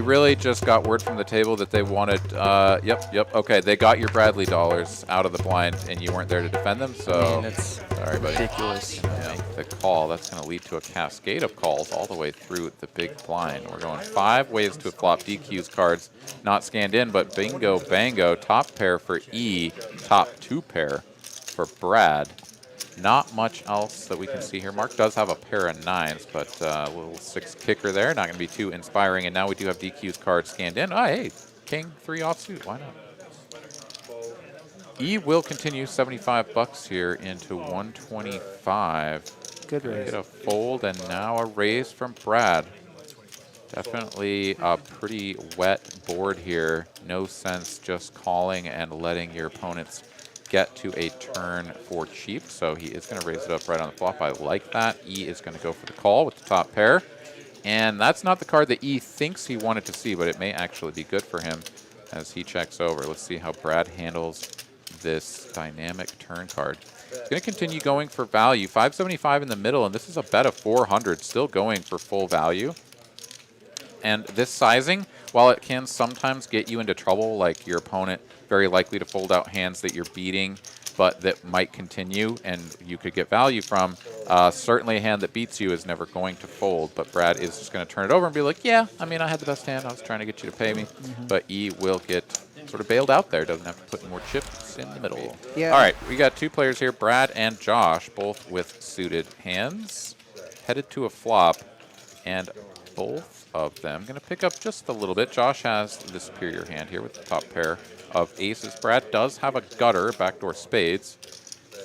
really just got word from the table that they wanted, yep, okay, they got your Bradley dollars out of the blind, and you weren't there to defend them, so that's sorry, buddy. ridiculous. Make the call. That's going to lead to a cascade of calls all the way through the big blind. We're going 5 ways to flop DQ's cards, not scanned in, but bingo, bango, top pair for E, top 2 pair for Brad. Not much else that we can see here. Mark does have a pair of 9s, but a little 6 kicker there. Not going to be too inspiring. And now we do have DQ's card scanned in. Oh, hey, king 3 offsuit. Why not? E will continue 75 bucks here into 125. Good raise. Get a fold and now a raise from Brad. Definitely a pretty wet board here. No sense just calling and letting your opponents get to a turn for cheap, so he is going to raise it up right on the flop. I like that. E is going to go for the call with the top pair, and that's not the card that E thinks he wanted to see, but it may actually be good for him as he checks over. Let's see how Brad handles this dynamic turn card. He's going to continue going for value. 575 in the middle, and this is a bet of 400, still going for full value. And this sizing, while it can sometimes get you into trouble, like your opponent very likely to fold out hands that you're beating, but that might continue and you could get value from, certainly a hand that beats you is never going to fold, but Brad is just going to turn it over and be like, yeah, I mean, I had the best hand. I was trying to get you to pay me. But E will get sort of bailed out there. Doesn't have to put more chips in the middle. Yeah. All right, we got 2 players here, Brad and Josh, both with suited hands, headed to a flop, and both of them going to pick up just a little bit. Josh has the superior hand here with the top pair of aces. Brad does have a gutter, backdoor spades,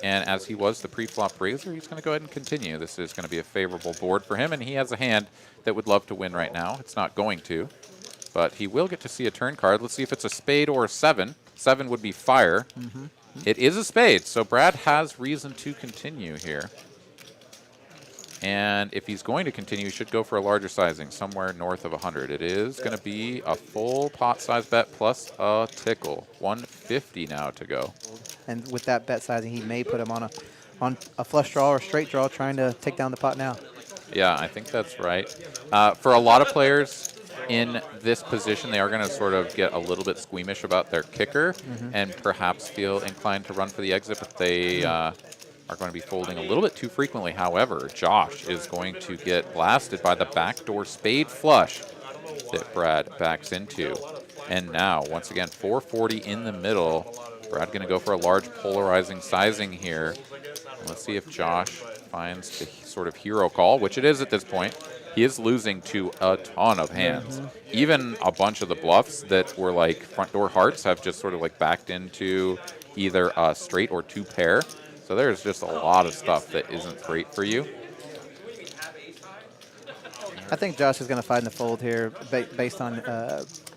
and as he was the pre-flop raiser, he's going to go ahead and continue. This is going to be a favorable board for him, and he has a hand that would love to win right now. It's not going to, but he will get to see a turn card. Let's see if it's a spade or a 7. 7 would be fire. It is a spade, so Brad has reason to continue here. And if he's going to continue, he should go for a larger sizing, somewhere north of 100. It is going to be a full pot size bet plus a tickle. 150 now to go. And with that bet sizing, he may put him on a flush draw or straight draw, trying to take down the pot now. Yeah, I think that's right. For a lot of players in this position, they are going to sort of get a little bit squeamish about their kicker and perhaps feel inclined to run for the exit, but they are going to be folding a little bit too frequently. However, Josh is going to get blasted by the backdoor spade flush that Brad backs into. And now, once again, 440 in the middle. Brad going to go for a large polarizing sizing here. And let's see if Josh finds the sort of hero call, which it is at this point. He is losing to a ton of hands. Even a bunch of the bluffs that were like front door hearts have just sort of like backed into either a straight or 2 pair. So there's just a lot of stuff that isn't great for you. I think Josh is going to find the fold here based on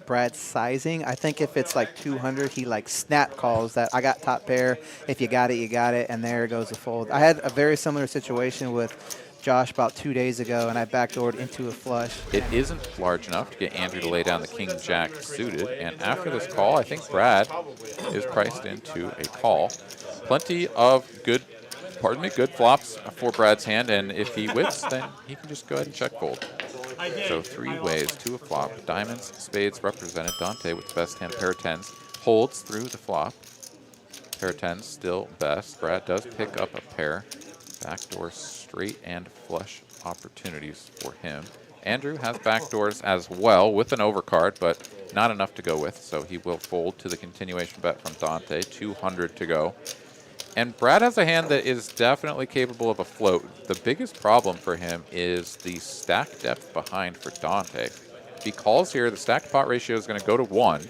Brad's sizing. I think if it's like 200, he like snap calls that I got top pair. If you got it, you got it, and there goes the fold. I had a very similar situation with Josh about 2 days ago, and I backdoored into a flush. It isn't large enough to get Andrew to lay down the king-jack suited, and after this call, I think Brad is priced into a call. Plenty of good flops for Brad's hand, and if he wins, then he can just go ahead and check fold. So 3 ways to a flop. Diamonds, spades represented. Dante with the best hand, pair of 10s, holds through the flop. Pair of 10s still best. Brad does pick up a pair. Backdoor straight and flush opportunities for him. Andrew has backdoors as well with an overcard, but not enough to go with, so he will fold to the continuation bet from Dante. 200 to go. And Brad has a hand that is definitely capable of a float. The biggest problem for him is the stack depth behind for Dante. If he calls here, the stacked pot ratio is going to go to 1.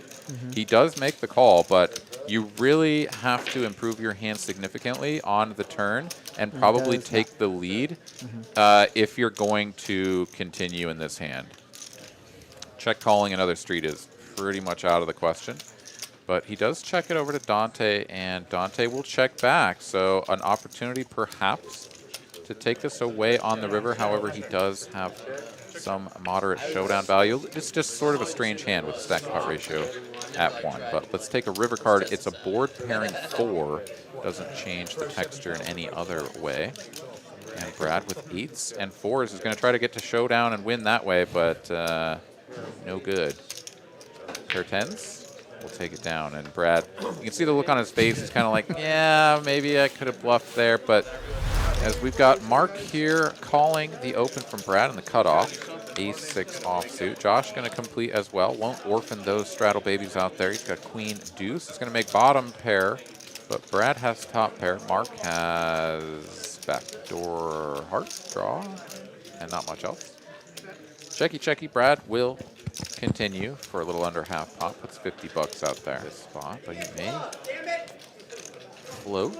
He does make the call, but you really have to improve your hand significantly on the turn and probably take the lead if you're going to continue in this hand. Check calling another street is pretty much out of the question. But he does check it over to Dante, and Dante will check back. So an opportunity perhaps to take this away on the river. However, he does have some moderate showdown value. It's just sort of a strange hand with a stack pot ratio at 1. But let's take a river card. It's a board pairing 4. Doesn't change the texture in any other way. And Brad with 8s and 4s is going to try to get to showdown and win that way, but No good. Pair tens. We'll take it down. And Brad, you can see the look on his face. He's kind of like, yeah, maybe I could have bluffed there. But as we've got Mark here calling the open from Brad in the cutoff. Ace-6 offsuit. Josh going to complete as well. Won't orphan those straddle babies out there. He's got queen deuce. He's going to make bottom pair. But Brad has top pair. Mark has backdoor heart draw. And not much else. Checky, checky. Brad will continue for a little under half pot. Puts 50 bucks out there. This spot, but he may float,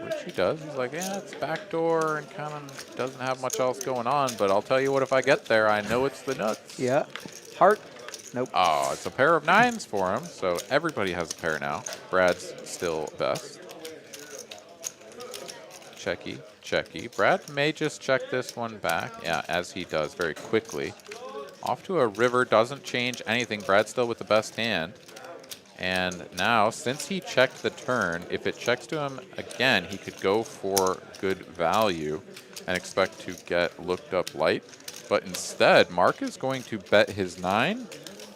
which he does. He's like, yeah, it's backdoor and kind of doesn't have much else going on. But I'll tell you what, if I get there, I know it's the nuts. Yeah. Heart. Nope. Oh, it's a pair of nines for him. So everybody has a pair now. Brad's still best. Checky, checky. Brad may just check this one back. Yeah, as he does very quickly. Off to a river, doesn't change anything. Brad's still with the best hand. And now, since he checked the turn, if it checks to him again, he could go for good value and expect to get looked up light. But instead, Mark is going to bet his 9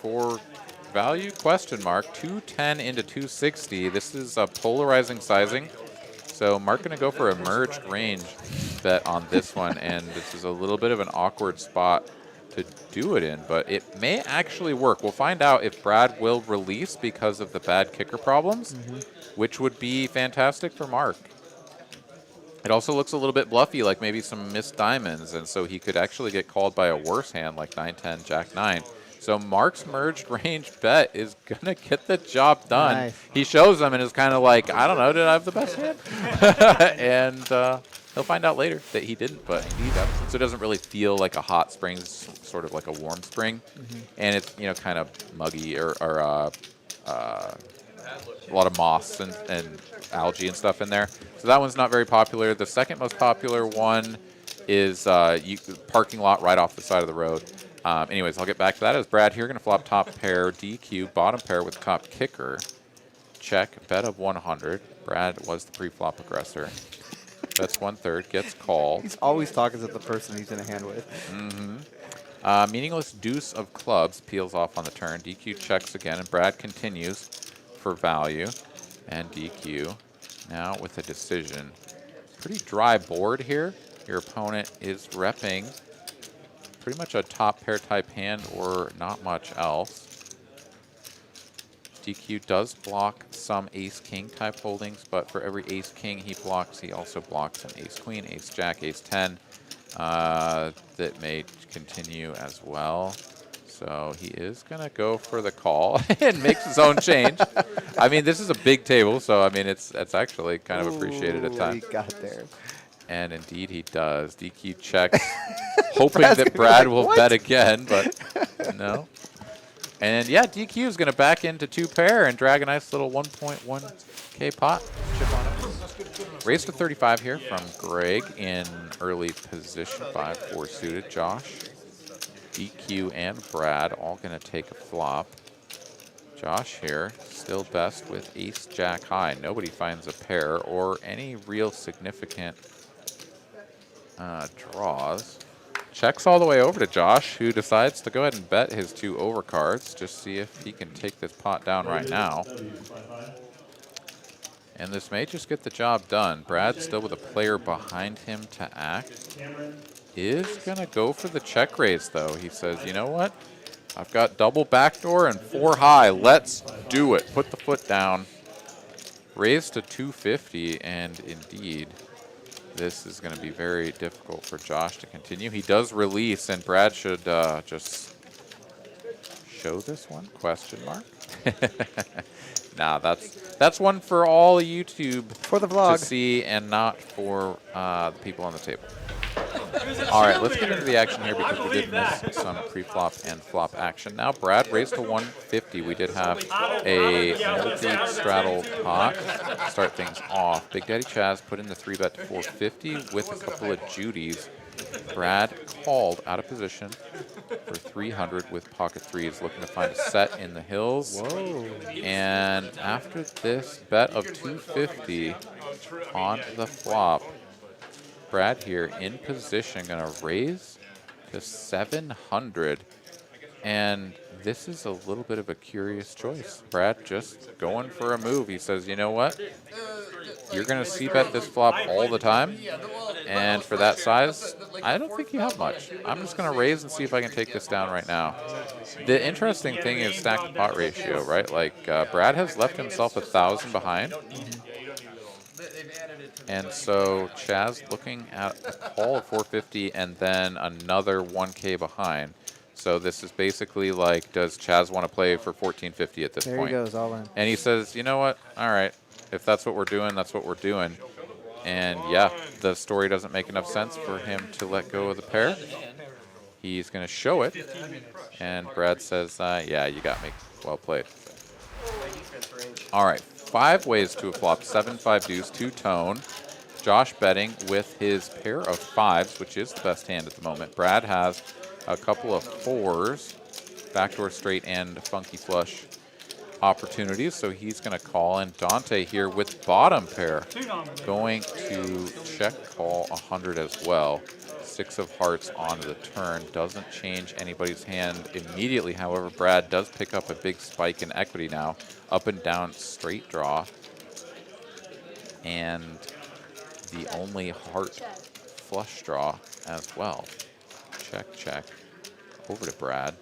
for value, question mark. 210 into 260. This is a polarizing sizing. So Mark going to go for a merged range bet on this one. And this is a little bit of an awkward spot to do it in, but it may actually work. We'll find out if Brad will release because of the bad kicker problems, which would be fantastic for Mark. It also looks a little bit bluffy, like maybe some missed diamonds, and so he could actually get called by a worse hand like 9-10, Jack-9. So Mark's merged range bet is going to get the job done. Nice. He shows them and is kind of like, I don't know, did I have the best hand? And he'll find out later that he didn't, but he does. So it doesn't really feel like a hot spring, it's sort of like a warm spring. And it's, you know, kind of muggy or a lot of moss and algae and stuff in there. So that one's not very popular. The second most popular one is parking lot right off the side of the road. Anyways, I'll get back to that. As Brad here going to flop top pair, DQ, bottom pair with top kicker. Check, bet of 100. Brad was the pre-flop aggressor. That's 1/3, gets called. He's always talking to the person he's in a hand with. Meaningless deuce of clubs peels off on the turn. DQ checks again, and Brad continues for value. And DQ now with a decision. Pretty dry board here. Your opponent is repping pretty much a top pair type hand or not much else. DQ does block some ace-king type holdings, but for every ace-king he blocks, he also blocks an ace-queen, ace-jack, ace-10 that may continue as well. So he is going to go for the call and makes his own change. I mean, this is a big table, so I mean, it's actually kind of appreciated at times. He got there. And indeed he does. DQ checks, hoping that Brad will bet again, but no. And yeah, DQ is going to back into 2 pair and drag a nice little 1.1K pot. Chip on it. Raise to 35 here from Greg in early position, 5-4 suited. Josh, DQ, and Brad all going to take a flop. Josh here, still best with ace-jack high. Nobody finds a pair or any real significant draws. Checks all the way over to Josh, who decides to go ahead and bet his 2 overcards. Just see if he can take this pot down right now. And this may just get the job done. Brad, still with a player behind him to act, is going to go for the check raise, though. He says, you know what? I've got double backdoor and 4 high. Let's do it. Put the foot down. Raise to 250, and indeed, this is going to be very difficult for Josh to continue. He does release, and Brad should just show this one, question mark. Nah, that's one for all YouTube For the vlog. to see and not for the people on the table. All right, let's get into the action here because we did miss some pre-flop and flop action. Now Brad raised to 150. We did have a multi-straddle pot to start things off. Big Daddy Chaz put in the 3-bet to 450 with a couple of Judies. Brad called out of position for 300 with pocket threes, looking to find a set in the hills. Whoa. And after this bet of 250 on the flop, Brad here in position, going to raise to 700. And this is a little bit of a curious choice. Brad just going for a move. He says, you know what? You're going to c-bet this flop all the time. And for that size, I don't think you have much. I'm just going to raise and see if I can take this down right now. The interesting thing is stack to pot ratio, right? Like, Brad has left himself 1,000 behind. And so Chaz looking at a call of 450 and then another 1K behind. So this is basically like, does Chaz want to play for 1450 at this point? There he goes, all in. And he says, you know what? All right, if that's what we're doing, that's what we're doing. And yeah, the story doesn't make enough sense for him to let go of the pair. He's going to show it. And Brad says, yeah, you got me. Well played. All right, 5 ways to a flop. 7-5 deuce, 2-tone. Josh betting with his pair of 5s, which is the best hand at the moment. Brad has a couple of 4s, backdoor straight and funky flush opportunities, so he's going to call. And Dante here with bottom pair going to check call 100 as well. 6 of hearts on the turn. Doesn't change anybody's hand immediately. However, Brad does pick up a big spike in equity now. Up and down straight draw. And the only heart flush draw as well. Check, check. Over to Brad.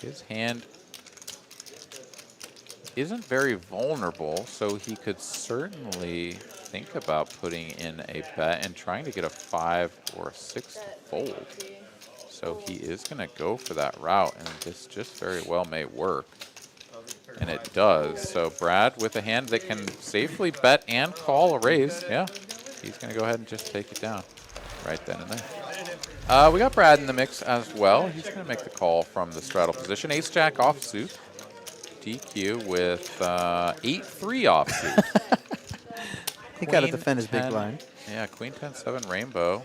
His hand isn't very vulnerable, so he could certainly think about putting in a bet and trying to get a 5 or a 6 to fold. So he is going to go for that route, and this just very well may work. And it does. So Brad with a hand that can safely bet and call a raise. Yeah, he's going to go ahead and just take it down right then and there. We got Brad in the mix as well. He's going to make the call from the straddle position. Ace-Jack offsuit. DQ with 8-3 offsuit. He got to defend his big blind. Yeah, Queen 10-7 rainbow.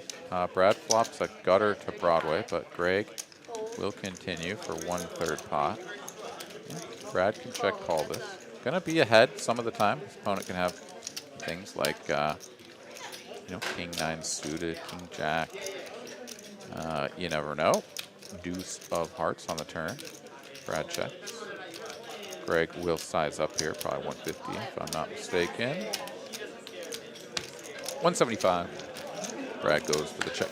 Brad flops a gutter to Broadway, but Greg will continue for 1/3 pot. Yeah, Brad can check call this. Gonna be ahead some of the time. His opponent can have things like, King 9 suited, King Jack. You never know. Deuce of hearts on the turn. Brad checks. Greg will size up here, probably 150 if I'm not mistaken. 175. Brad goes for the check.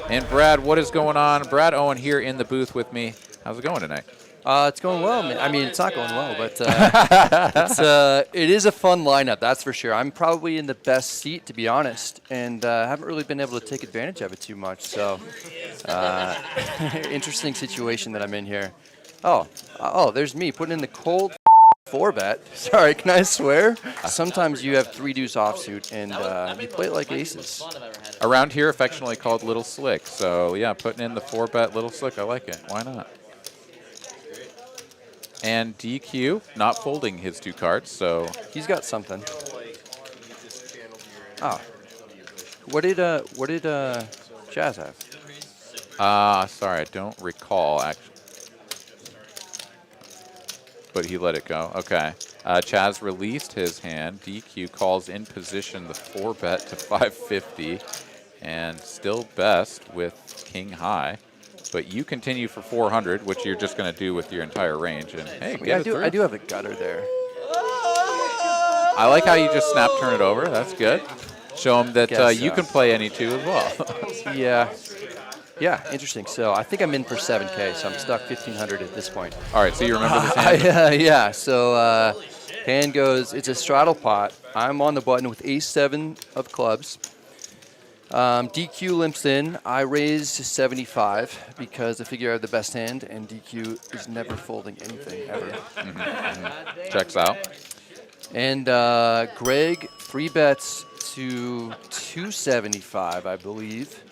And Brad, what is going on? Brad Owen here in the booth with me. How's it going tonight? It's going well. I mean, it's not going well, but it is a fun lineup, that's for sure. I'm probably in the best seat, to be honest, and haven't really been able to take advantage of it too much. So, interesting situation that I'm in here. Oh, there's me putting in the cold 4-bet. Sorry, can I swear? Sometimes you have 3 deuce offsuit, and you play it like aces. Around here, affectionately called Little Slick. So, yeah, putting in the 4-bet Little Slick. I like it. Why not? And DQ not folding his 2 cards, so He's got something. Oh. What did Chaz have? sorry, I don't recall, actually. But he let it go. Okay. Chaz released his hand. DQ calls in position the 4-bet to 550. And still best with King High. But you continue for 400, which you're just going to do with your entire range. And hey, get it through. I do have a gutter there. I like how you just snap turn it over. That's good. Show him that you can play any 2 as well. Yeah, interesting. So I think I'm in for 7K, so I'm stuck 1,500 at this point. All right, so you remember this hand? Yeah, so hand goes, it's a straddle pot. I'm on the button with ace-7 of clubs. DQ limps in. I raise to 75 because I figure I have the best hand, and DQ is never folding anything, ever. Checks out. And Greg 3-bets to 275, I believe.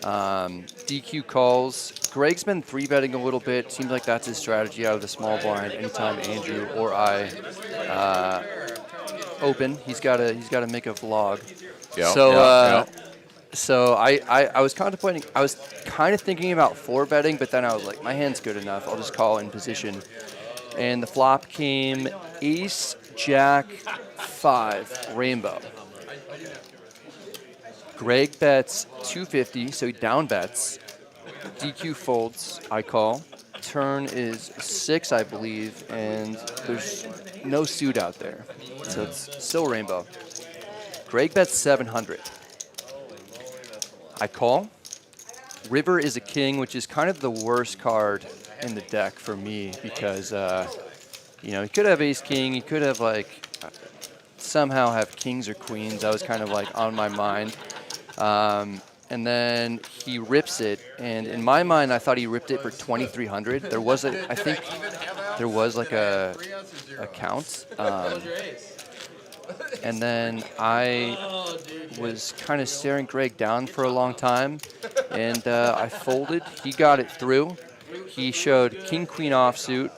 DQ calls. Greg's been 3-betting a little bit. Seems like that's his strategy out of the small blind. Anytime Andrew or I open, he's got to make a vlog. So I was contemplating. I was kind of thinking about 4-betting, but then I was like, my hand's good enough. I'll just call in position. And the flop came Ace Jack 5 rainbow. Greg bets 250, so he down bets. DQ folds, I call. Turn is 6, I believe, and there's no suit out there. So it's still rainbow. Greg bets 700. I call. River is a king, which is kind of the worst card in the deck for me because, you know, he could have ace king. He could have, like, somehow have kings or queens. That was kind of, like, on my mind. And then he rips it, and in my mind, I thought he ripped it for 2,300. There was I think there was like a count, and then I was kind of staring Greg down for a long time, and I folded. He got it through. He showed king queen offsuit.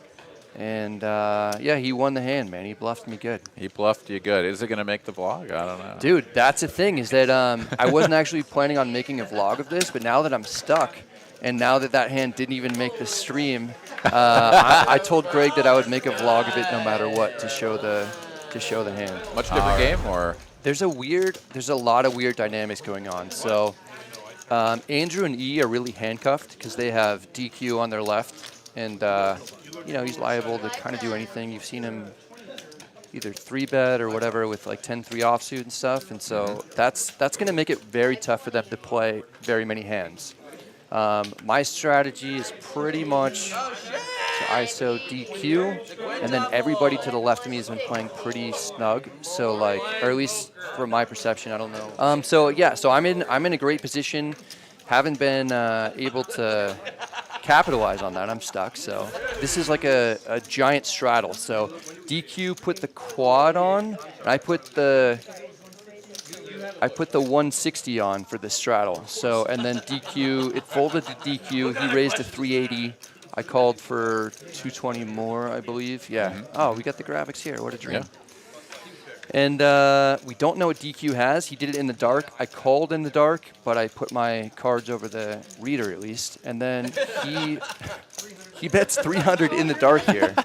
And, yeah, he won the hand, man. He bluffed me good. He bluffed you good. Is it going to make the vlog? I don't know. Dude, that's the thing is that I wasn't actually planning on making a vlog of this, but now that I'm stuck and now that that hand didn't even make the stream, I told Greg that I would make a vlog of it no matter what to show the hand. Much different game, or? There's a lot of weird dynamics going on. So Andrew and E are really handcuffed because they have DQ on their left. And, you know, he's liable to kind of do anything. You've seen him either 3-bet or whatever with like 10-3 offsuit and stuff. And so that's going to make it very tough for them to play very many hands. My strategy is pretty much ISO DQ, and then everybody to the left of me has been playing pretty snug. So like, or at least from my perception, I don't know. So yeah, so I'm in a great position. Haven't been able to capitalize on that. I'm stuck. So this is like a giant straddle. So DQ put the quad on, and I put the 160 on for the straddle. So, and then DQ, it folded to DQ. He raised to 380. I called for 220 more, I believe. Yeah. Oh, we got the graphics here. What a dream. Yeah. And we don't know what DQ has. He did it in the dark. I called in the dark, but I put my cards over the reader at least. And then he bets 300 in the dark here.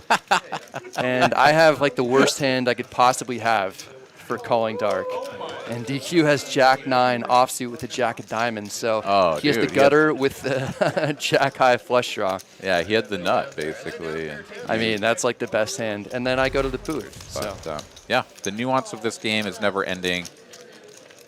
And I have like the worst hand I could possibly have for calling dark. And DQ has Jack-9 offsuit with a Jack of diamonds. So he has the gutter with the Jack-high flush draw. Yeah, he had the nut, basically. And I mean, that's like the best hand. And then I go to the booth. But, yeah, the nuance of this game is never ending.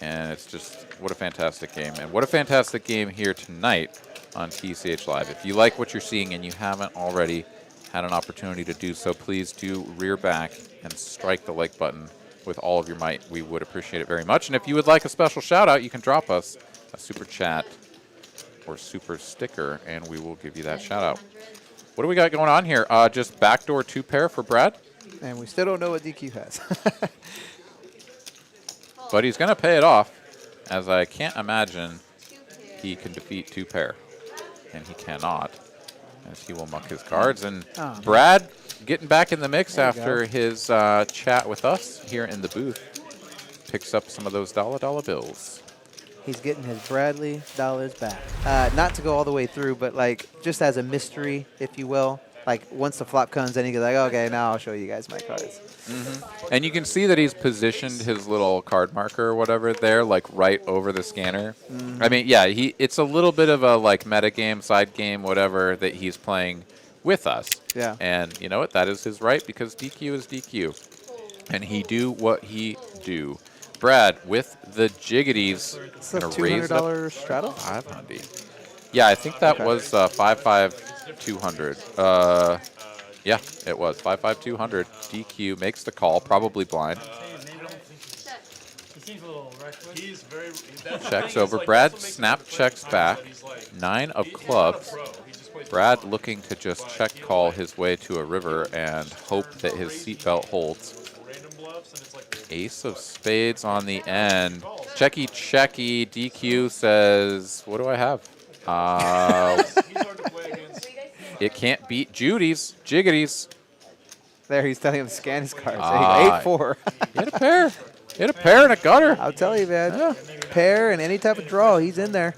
And it's just, what a fantastic game. And what a fantastic game here tonight on TCH Live. If you like what you're seeing and you haven't already had an opportunity to do so, please do rear back and strike the like button with all of your might. We would appreciate it very much. And if you would like a special shout out, you can drop us a super chat or super sticker, and we will give you that shout out. What do we got going on here? Just backdoor 2-pair for Brad. And we still don't know what DQ has. But he's going to pay it off, as I can't imagine he can defeat 2-pair. And he cannot, as he will muck his cards. And Brad getting back in the mix after his chat with us here in the booth. Picks up some of those dollar bills. He's getting his Bradley dollars back. Not to go all the way through, but like just as a mystery, if you will. Like once the flop comes in, he goes like, okay, now I'll show you guys my cards. And you can see that he's positioned his little card marker or whatever there, like right over the scanner. I mean, yeah, it's a little bit of a like meta game, side game, whatever that he's playing with us. Yeah. And you know what? That is his right because DQ is DQ. And he do what he do. Brad with the jiggities. It's a $200 straddle? 500. Yeah, I think that was 55200. Yeah, it was 55200. DQ makes the call, probably blind. Checks over. Brad snap checks back. 9 of clubs. Brad looking to just check call his way to a river and hope that his seatbelt holds. Ace of spades on the end. Checky, checky. DQ says, what do I have? It can't beat Judy's. Jiggities. There, he's telling him to scan his cards. 8-4. He had a pair. He had a pair and a gutter. I'll tell you, man. Yeah. Pair and any type of draw, he's in there.